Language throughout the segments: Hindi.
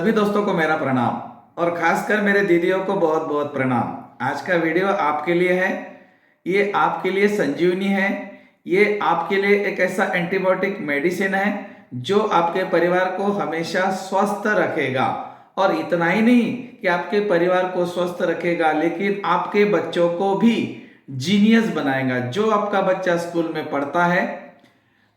सभी दोस्तों को मेरा प्रणाम और खासकर मेरे दीदियों को बहुत बहुत प्रणाम। आज का वीडियो आपके लिए है। ये आपके लिए संजीवनी है। ये आपके लिए एक ऐसा एंटीबायोटिक मेडिसिन है जो आपके परिवार को हमेशा स्वस्थ रखेगा। और इतना ही नहीं कि आपके परिवार को स्वस्थ रखेगा, लेकिन आपके बच्चों को भी जीनियस बनाएगा। जो आपका बच्चा स्कूल में पढ़ता है,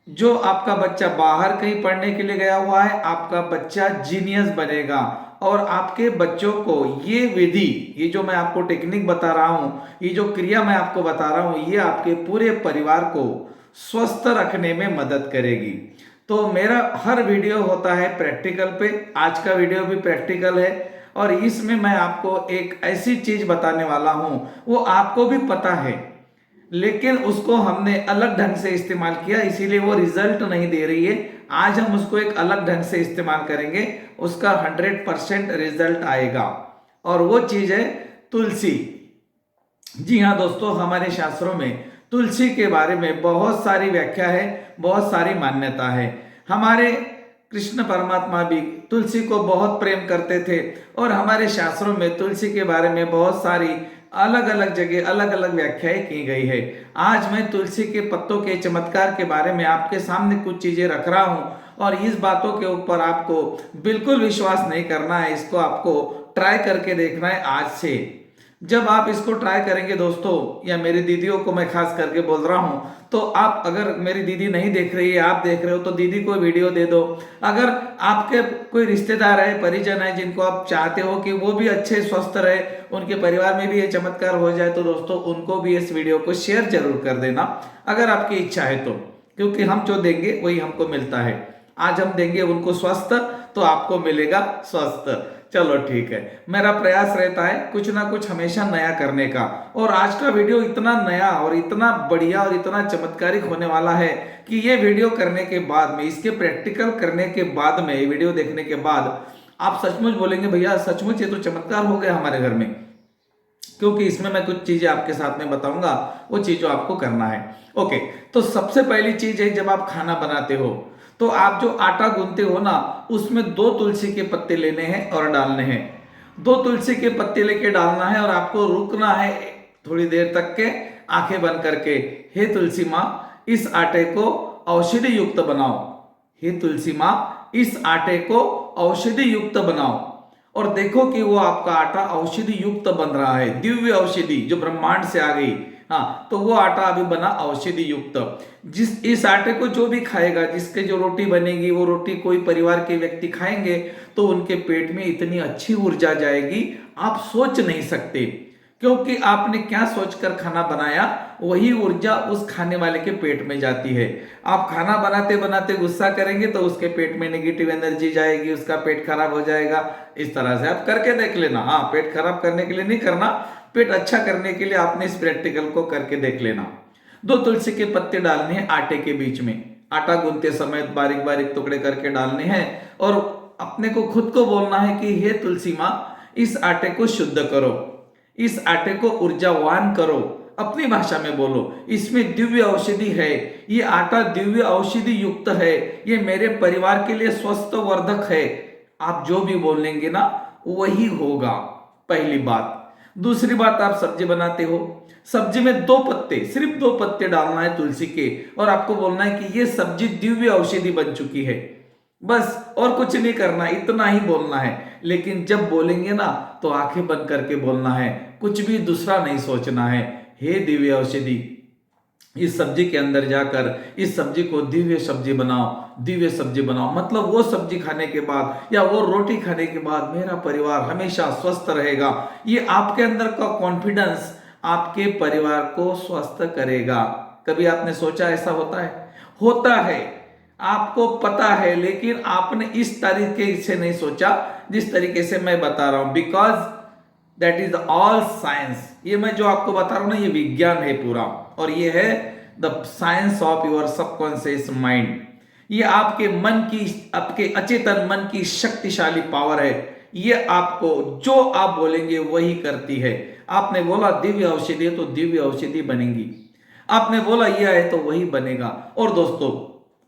जो आपका बच्चा बाहर कहीं पढ़ने के लिए गया हुआ है, आपका बच्चा जीनियस बनेगा। और आपके बच्चों को ये विधि, ये जो मैं आपको टेक्निक बता रहा हूं, ये जो क्रिया मैं आपको बता रहा हूं, ये आपके पूरे परिवार को स्वस्थ रखने में मदद करेगी। तो मेरा हर वीडियो होता है प्रैक्टिकल पे। आज का वीडियो भी प्रैक्टिकल है और इसमें मैं आपको एक ऐसी चीज बताने वाला हूं, वो आपको भी पता है लेकिन उसको हमने अलग ढंग से इस्तेमाल किया, इसीलिए वो रिजल्ट नहीं दे रही है। आज हम उसको एक अलग ढंग से इस्तेमाल करेंगे, उसका 100% रिजल्ट आएगा। और वो चीज है तुलसी। जी हाँ दोस्तों, हमारे शास्त्रों में तुलसी के बारे में बहुत सारी व्याख्या है, बहुत सारी मान्यता है। हमारे कृष्ण परमात्मा भी तुलसी को बहुत प्रेम करते थे और हमारे शास्त्रों में तुलसी के बारे में बहुत सारी अलग अलग जगह अलग अलग व्याख्याएं की गई है। आज मैं तुलसी के पत्तों के चमत्कार के बारे में आपके सामने कुछ चीजें रख रहा हूं और इस बातों के ऊपर आपको बिल्कुल विश्वास नहीं करना है, इसको आपको ट्राई करके देखना है आज से। जब आप इसको ट्राई करेंगे दोस्तों, या मेरी दीदियों को मैं खास करके बोल रहा हूं, तो आप, अगर मेरी दीदी नहीं देख रही है, आप देख रहे हो, तो दीदी को वीडियो दे दो। अगर आपके कोई रिश्तेदार है, परिजन है, जिनको आप चाहते हो कि वो भी अच्छे स्वस्थ रहे, उनके परिवार में भी ये चमत्कार हो जाए, तो दोस्तों उनको भी इस वीडियो को शेयर जरूर कर देना, अगर आपकी इच्छा है तो। क्योंकि हम जो देंगे वही हमको मिलता है। आज हम देंगे उनको स्वस्थ, तो आपको मिलेगा स्वस्थ। चलो ठीक है, मेरा प्रयास रहता है कुछ ना कुछ हमेशा नया करने का। और आज का वीडियो इतना नया और इतना बढ़िया और इतना चमत्कारिक होने वाला है कि ये वीडियो करने के बाद में, इसके प्रैक्टिकल करने के बाद में, ये वीडियो देखने के बाद आप सचमुच बोलेंगे भैया सचमुच ये तो चमत्कार हो गया हमारे घर में। क्योंकि इसमें मैं कुछ चीजें आपके साथ में बताऊंगा, वो चीजों आपको करना है। ओके, तो सबसे पहली चीज है, जब आप खाना बनाते हो तो आप जो आटा गूंथते हो ना, उसमें 2 तुलसी के पत्ते लेने हैं और डालने हैं। 2 तुलसी के पत्ते लेके डालना है और आपको रुकना है थोड़ी देर तक के, आंखें बंद करके। हे तुलसी माँ, इस आटे को औषधि युक्त बनाओ। हे तुलसी माँ, इस आटे को औषधि युक्त बनाओ। और देखो कि वो आपका आटा औषधि युक्त बन रहा है, दिव्य औषधि जो ब्रह्मांड से आ गई। हाँ, तो वो आटा अभी बना औषधि युक्त। इस आटे को जो भी खाएगा, जिसके जो रोटी बनेगी, वो रोटी कोई परिवार के व्यक्ति खाएंगे तो उनके पेट में इतनी अच्छी ऊर्जा जाएगी, आप सोच नहीं सकते। क्योंकि आपने क्या सोचकर खाना बनाया, वही ऊर्जा उस खाने वाले के पेट में जाती है। आप खाना बनाते बनाते गुस्सा करेंगे तो उसके पेट में नेगेटिव एनर्जी जाएगी, उसका पेट खराब हो जाएगा। इस तरह से आप करके देख लेना। हाँ, पेट खराब करने के लिए नहीं करना, पेट अच्छा करने के लिए आपने इस प्रैक्टिकल को करके देख लेना। 2 तुलसी के पत्ते डालने हैं आटे के बीच में। आटा गूंथते समय बारीक बारीक टुकड़े करके डालने हैं और अपने को खुद को बोलना है कि हे तुलसी माँ, इस आटे को शुद्ध करो, इस आटे को ऊर्जावान करो। अपनी भाषा में बोलो, इसमें दिव्य औषधि है, ये आटा दिव्य औषधि युक्त है, ये मेरे परिवार के लिए स्वस्थ वर्धक है। आप जो भी बोलेंगे ना, वही होगा। पहली बात। दूसरी बात, आप सब्जी बनाते हो, सब्जी में 2 पत्ते, सिर्फ 2 पत्ते डालना है तुलसी के, और आपको बोलना है कि ये सब्जी दिव्य औषधि बन चुकी है। बस, और कुछ नहीं करना, इतना ही बोलना है। लेकिन जब बोलेंगे ना, तो आंखें बंद करके बोलना है, कुछ भी दूसरा नहीं सोचना है। हे दिव्य औषधि, इस सब्जी के अंदर जाकर इस सब्जी को दिव्य सब्जी बनाओ, दिव्य सब्जी बनाओ। मतलब वो सब्जी खाने के बाद या वो रोटी खाने के बाद मेरा परिवार हमेशा स्वस्थ रहेगा। ये आपके अंदर का कॉन्फिडेंस आपके परिवार को स्वस्थ करेगा। कभी आपने सोचा ऐसा होता है? होता है, आपको पता है, लेकिन आपने इस तरीके से नहीं सोचा जिस तरीके से मैं बता रहा हूं। Because that is all science. ये मैं जो आपको बता रहा हूं ना, ये विज्ञान है पूरा, और ये है the science of your subconscious mind. ये आपके मन की, आपके अचेतन मन की शक्तिशाली पावर है। ये आपको जो आप बोलेंगे वही करती है। आपने बोला दिव्य औषधि है तो दिव्य औषधि बनेगी, आपने बोला यह है तो वही बनेगा। और दोस्तों,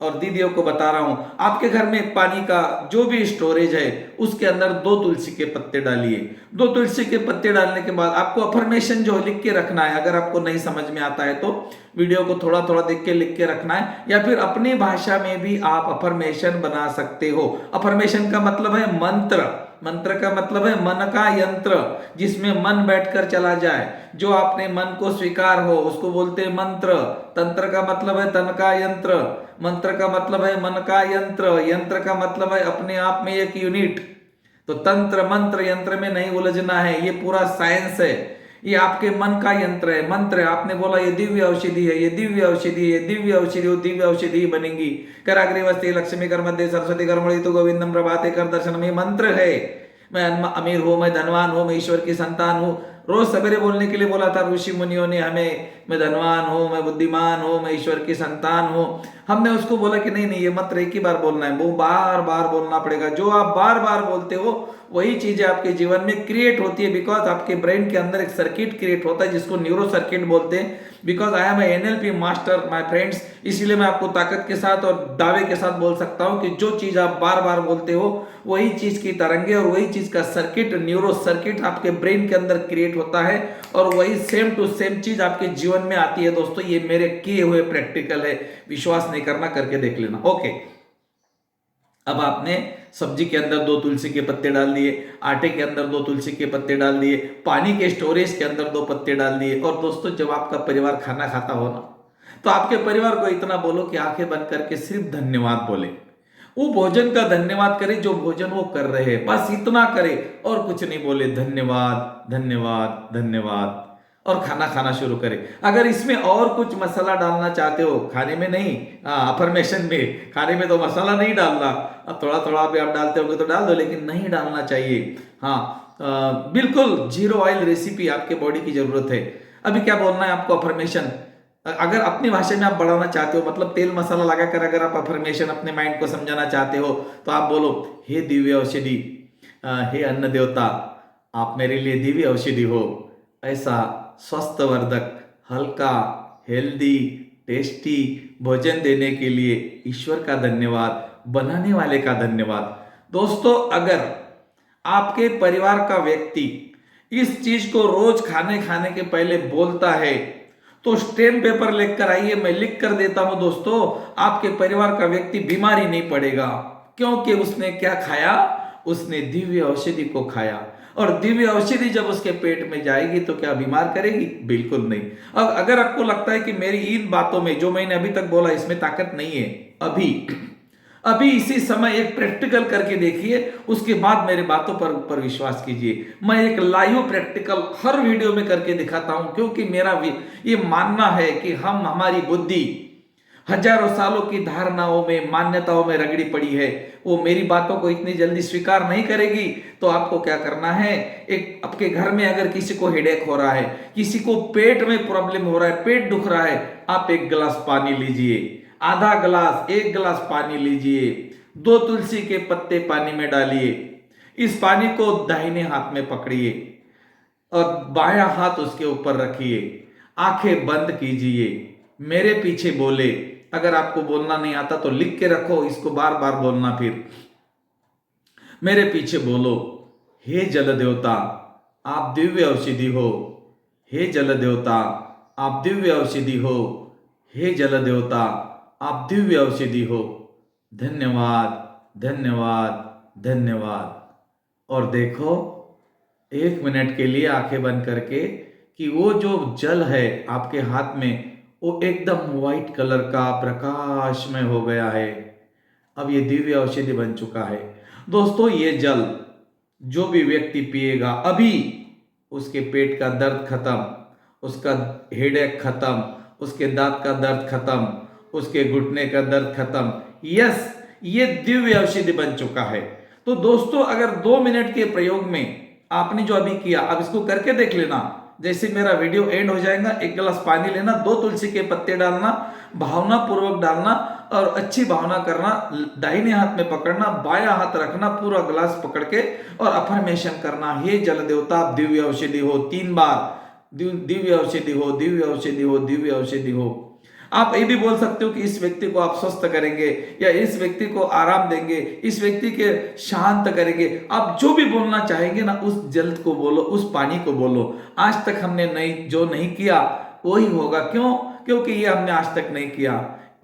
और दीदियों को बता रहा हूं, आपके घर में पानी का जो भी स्टोरेज है उसके अंदर 2 तुलसी के पत्ते डालिए। 2 तुलसी के पत्ते डालने के बाद आपको अफर्मेशन जो लिख के रखना है, अगर आपको नहीं समझ में आता है तो वीडियो को थोड़ा थोड़ा देख के लिख के रखना है, या फिर अपनी भाषा में भी आप अफर्मेशन बना सकते हो। अफर्मेशन का मतलब है मंत्र, मंत्र का मतलब है मन का यंत्र, जिसमें मन बैठकर चला जाए। जो आपने मन को स्वीकार हो उसको बोलते हैं मंत्र। तंत्र का मतलब है तन का यंत्र, मंत्र का मतलब है मन का यंत्र, यंत्र का मतलब है अपने आप में एक यूनिट। तो तंत्र मंत्र यंत्र में नहीं उलझना है, ये पूरा साइंस है। ये आपके मन का यंत्र है, मंत्र है। आपने बोला ये दिव्य औषधि है, ये दिव्य औषधि है, ये दिव्य औषधि हो, दिव्य औषधि बनेगी। कराग्रवस्ती लक्ष्मी कर मध्य सरस्वती कर मणि तो गोविंदम प्रभाते कर दर्शन में मंत्र है। मैं अमीर हूं, मैं धनवान हूं, मैं ईश्वर की संतान हूं। रोज सवेरे बोलने के लिए बोला था ऋषि मुनियों ने हमें, मैं धनवान हूं, मैं बुद्धिमान हूं, मैं ईश्वर की संतान हूं। हमने उसको बोला कि नहीं नहीं, ये मंत्र एक ही बार बोलना है, वो बार बार बोलना पड़ेगा। जो आप बार बार बोलते हो वही चीजें आपके जीवन में क्रिएट होती है। बिकॉज आपके ब्रेन के अंदर एक सर्किट क्रिएट होता है जिसको न्यूरो सर्किट बोलते हैं। Because I am NLP master my friends, इसीलिए मैं आपको ताकत के साथ और दावे के साथ बोल सकता हूं कि जो चीज आप बार बार बोलते हो वही चीज की तरंगे और वही चीज का सर्किट, न्यूरो सर्किट आपके ब्रेन के अंदर क्रिएट होता है और वही सेम टू सेम चीज आपके जीवन में आती है। दोस्तों ये मेरे किए हुए प्रैक्टिकल है, विश्वास नहीं करना करके देख लेना। ओके, अब आपने सब्जी के अंदर 2 तुलसी के पत्ते डाल दिए, आटे के अंदर 2 तुलसी के पत्ते डाल दिए, पानी के स्टोरेज के अंदर 2 पत्ते डाल दिए। और दोस्तों जब आपका परिवार खाना खाता हो ना, तो आपके परिवार को इतना बोलो कि आंखें बंद करके सिर्फ धन्यवाद बोले। वो भोजन का धन्यवाद करे जो भोजन वो कर रहे हैं, बस इतना करे और कुछ नहीं बोले। धन्यवाद धन्यवाद धन्यवाद, और खाना खाना शुरू करें। अगर इसमें और कुछ मसाला डालना चाहते हो, खाने में नहीं, अफर्मेशन में, खाने में तो मसाला नहीं डालना, अब थोड़ा थोड़ा भी आप डालते होंगे तो डाल दो, लेकिन नहीं डालना चाहिए। बिल्कुल 0 ऑयल रेसिपी आपके बॉडी की जरूरत है। अभी क्या बोलना है आपको अफर्मेशन, अगर अपनी भाषा में आप बढ़ाना चाहते हो, मतलब तेल मसाला लगाकर अगर आप अफर्मेशन अपने माइंड को समझाना चाहते हो, तो आप बोलो, हे दिव्य औषधि, हे अन्न देवता, आप मेरे लिए दिव्य औषधि हो। ऐसा स्वस्थवर्धक, हल्का, हेल्दी, टेस्टी भोजन देने के लिए ईश्वर का धन्यवाद, बनाने वाले का धन्यवाद। दोस्तों अगर आपके परिवार का व्यक्ति इस चीज को रोज खाने के पहले बोलता है तो स्टेम पेपर लेकर आइए, मैं लिख कर देता हूं। दोस्तों आपके परिवार का व्यक्ति बीमारी नहीं पड़ेगा, क्योंकि उसने क्या खाया, उसने दिव्य औषधि को खाया। और दिव्य औषधि जब उसके पेट में जाएगी तो क्या बीमार करेगी? बिल्कुल नहीं। अब अगर आपको लगता है कि मेरी इन बातों में जो मैंने अभी तक बोला इसमें ताकत नहीं है, अभी इसी समय एक प्रैक्टिकल करके देखिए, उसके बाद मेरे बातों पर ऊपर विश्वास कीजिए। मैं एक लाइव प्रैक्टिकल हर वीडियो में करके दिखाता हूं, क्योंकि मेरा ये मानना है कि हमारी बुद्धि हजारों सालों की धारणाओं में, मान्यताओं में रगड़ी पड़ी है, वो मेरी बातों को इतनी जल्दी स्वीकार नहीं करेगी। तो आपको क्या करना है, एक आपके घर में अगर किसी को हेडेक हो रहा है, किसी को पेट में प्रॉब्लम हो रहा है, पेट दुख रहा है, आप 1 गिलास पानी लीजिए, आधा गिलास, 1 गिलास पानी लीजिए, 2 तुलसी के पत्ते पानी में डालिए। इस पानी को दाहिने हाथ में पकड़िए और बायां हाथ उसके ऊपर रखिए, आंखें बंद कीजिए, मेरे पीछे बोले। अगर आपको बोलना नहीं आता तो लिख के रखो, इसको बार बार बोलना। फिर मेरे पीछे बोलो, हे जल देवता आप दिव्य औषधि हो, हे जल देवता आप दिव्य औषधि हो, हे जल देवता आप दिव्य औषधि हो। धन्यवाद धन्यवाद धन्यवाद। और देखो 1 मिनट के लिए आंखें बंद करके कि वो जो जल है आपके हाथ में वो एकदम व्हाइट कलर का प्रकाशमय हो गया है। अब ये दिव्य औषधि बन चुका है। दोस्तों ये जल जो भी व्यक्ति पिएगा, अभी उसके पेट का दर्द खत्म, उसका हेडेक खत्म, उसके दांत का दर्द खत्म, उसके घुटने का दर्द खत्म। यस, ये दिव्य औषधि बन चुका है। तो दोस्तों अगर 2 मिनट के प्रयोग में आपने जो अभी किया, अब इसको करके देख लेना। जैसे मेरा वीडियो एंड हो जाएगा, 1 गिलास पानी लेना, 2 तुलसी के पत्ते डालना, भावना पूर्वक डालना और अच्छी भावना करना, दाहिने हाथ में पकड़ना, बायां हाथ रखना, पूरा गिलास पकड़ के और अफर्मेशन करना, हे जल देवता आप दिव्य औषधि हो, 3 बार, दिव्य औषधि हो, दिव्य औषधि हो, दिव्य औषधि हो। आप ये भी बोल सकते हो कि इस व्यक्ति को आप स्वस्थ करेंगे, या इस व्यक्ति को आराम देंगे, इस व्यक्ति के शांत करेंगे। आप जो भी बोलना चाहेंगे ना, उस जल को बोलो, उस पानी को बोलो। आज तक हमने जो नहीं किया वही होगा। क्यों? क्योंकि ये हमने आज तक नहीं किया।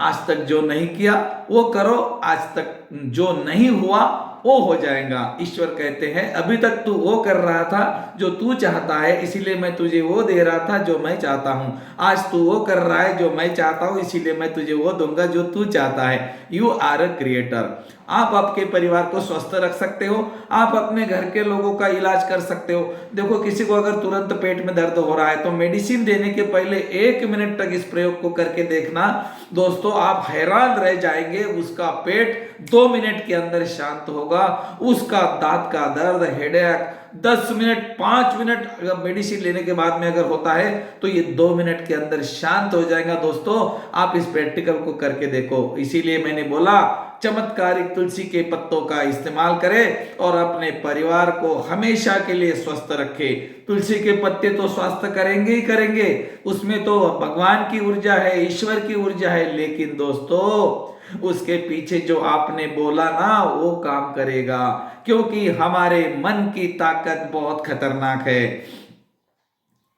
आज तक जो नहीं किया वो करो, आज तक जो नहीं हुआ वो हो जाएगा। ईश्वर कहते हैं अभी तक तू वो कर रहा था जो तू चाहता है, इसीलिए मैं तुझे वो दे रहा था जो मैं चाहता हूं। आज तू वो कर रहा है जो मैं चाहता हूं, इसीलिए मैं तुझे वो दूंगा जो तू चाहता है। You are a creator. आप आपके परिवार को स्वस्थ रख सकते हो, आप अपने घर के लोगों का इलाज कर सकते हो। देखो, किसी को अगर तुरंत पेट में दर्द हो रहा है तो मेडिसिन देने के पहले 1 मिनट तक इस प्रयोग को करके देखना दोस्तों, आप हैरान रह जाएंगे। उसका पेट 2 मिनट के अंदर शांत होगा। उसका दांत का दर्द, हेडेक 10 मिनट 5 मिनट अगर मेडिसिन लेने के बाद में अगर होता है तो ये 2 मिनट के अंदर शांत हो जाएगा। दोस्तों, आप इस प्रैक्टिकल को करके देखो। इसीलिए मैंने बोला चमत्कारिक तुलसी के पत्तों का इस्तेमाल करें और अपने परिवार को हमेशा के लिए स्वस्थ रखें। तुलसी के पत्ते तो स्वास्थ्य करेंगे ही करेंगे, उसमें तो भगवान की ऊर्जा है, ईश्वर की ऊर्जा है। लेकिन दोस्तों, उसके पीछे जो आपने बोला ना वो काम करेगा, क्योंकि हमारे मन की ताकत बहुत खतरनाक है।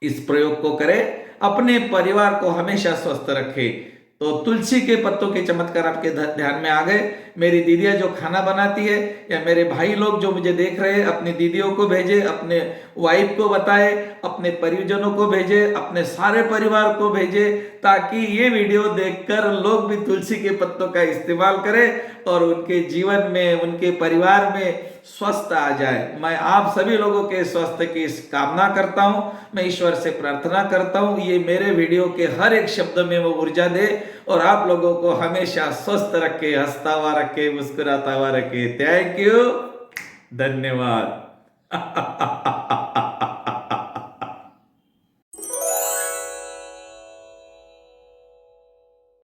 इस प्रयोग को करें, अपने परिवार को हमेशा स्वस्थ रखें। तो तुलसी के पत्तों के चमत्कार आपके ध्यान में आ गए। मेरी दीदियां जो खाना बनाती है, या मेरे भाई लोग जो मुझे देख रहे हैं, अपनी दीदियों को भेजे, अपने वाइफ को बताए, अपने परिजनों को भेजे, अपने सारे परिवार को भेजे, ताकि ये वीडियो देखकर लोग भी तुलसी के पत्तों का इस्तेमाल करें और उनके जीवन में, उनके परिवार में स्वस्थ आ जाए। मैं आप सभी लोगों के स्वास्थ्य की कामना करता हूं। मैं ईश्वर से प्रार्थना करता हूं ये मेरे वीडियो के हर एक शब्द में वो ऊर्जा दे और आप लोगों को हमेशा स्वस्थ रखे, हंसता हुआ रखे, मुस्कुराता हुआ रखे। थैंक यू, धन्यवाद।